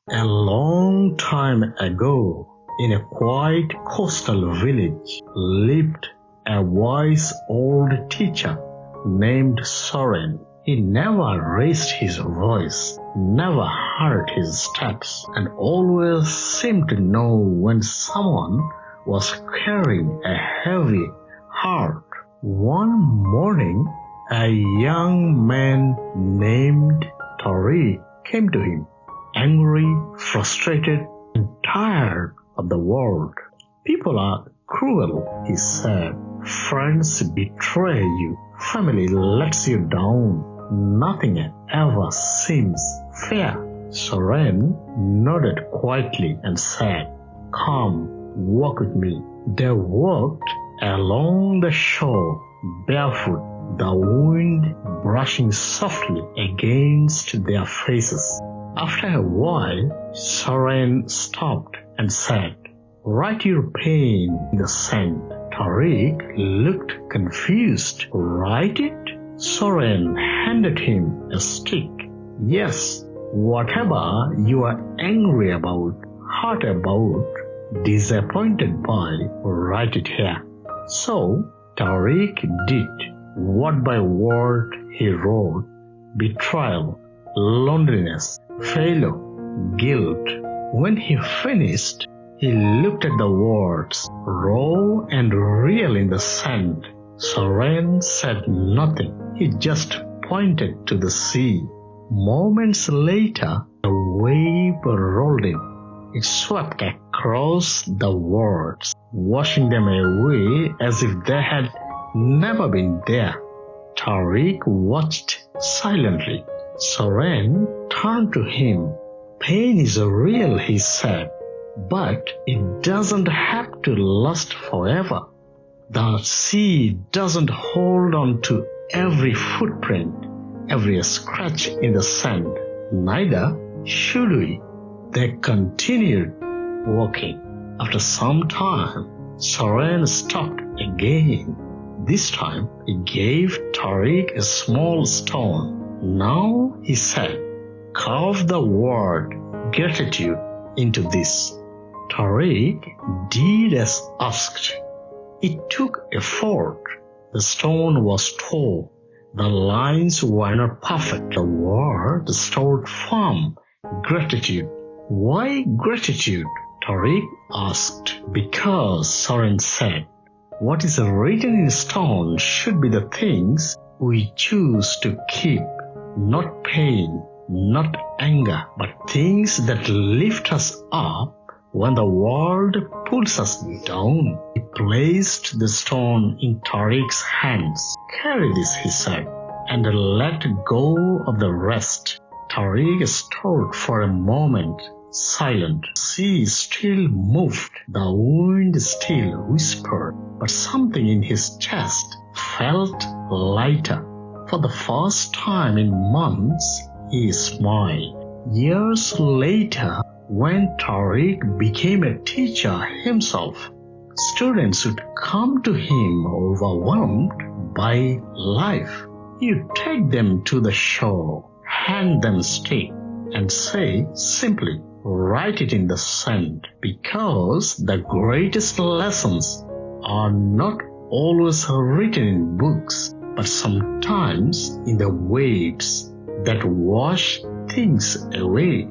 A long time ago, in a quiet coastal village, lived a wise old teacher named Soren. He never raised his voice, never heard his steps, and always seemed to know when someone was carrying a heavy heart. One morning, a young man named Tori came to him, angry, frustrated, and tired of the world. "People are cruel," he said. "Friends betray you. Family lets you down. Nothing ever seems fair." Soren nodded quietly and said, "Come, walk with me." They walked along the shore, barefoot, the wind brushing softly against their faces. After a while, Soren stopped and said, "Write your pain in the sand." Tariq looked confused. "Write it?" Soren handed him a stick. "Yes, whatever you are angry about, hurt about, disappointed by, write it here." So Tariq did. Word by word he wrote betrayal, loneliness, failure, guilt. When he finished, he looked at the words, raw and real in the sand. Soren said nothing. He just pointed to the sea. Moments later, a wave rolled in. It swept across the words, washing them away as if they had never been there. Tariq watched silently. Soren turned to him. "Pain is real," he said, "but it doesn't have to last forever. The sea doesn't hold on to every footprint, every scratch in the sand. Neither should we." They continued walking. After some time, Soren stopped again. This time, he gave Tariq a small stone. "Now," he said, "carve the word gratitude into this." Tariq did as asked. It took effort. The stone was tall. The lines were not perfect. The word stood firm. Gratitude. "Why gratitude?" Tariq asked. "Because," Soren said, "what is written in stone should be the things we choose to keep. Not pain, not anger, but things that lift us up when the world pulls us down." He placed the stone in Tariq's hands. "Carry this," he said, "and let go of the rest." Tariq stood for a moment, silent. The sea still moved. The wind still whispered. But something in his chest felt lighter. For the first time in months, he smiled. Years later, when Tariq became a teacher himself, students would come to him overwhelmed by life. He'd take them to the shore, hand them a stick, and say simply, "Write it in the sand," because the greatest lessons are not always written in books, but sometimes in the waves that wash things away.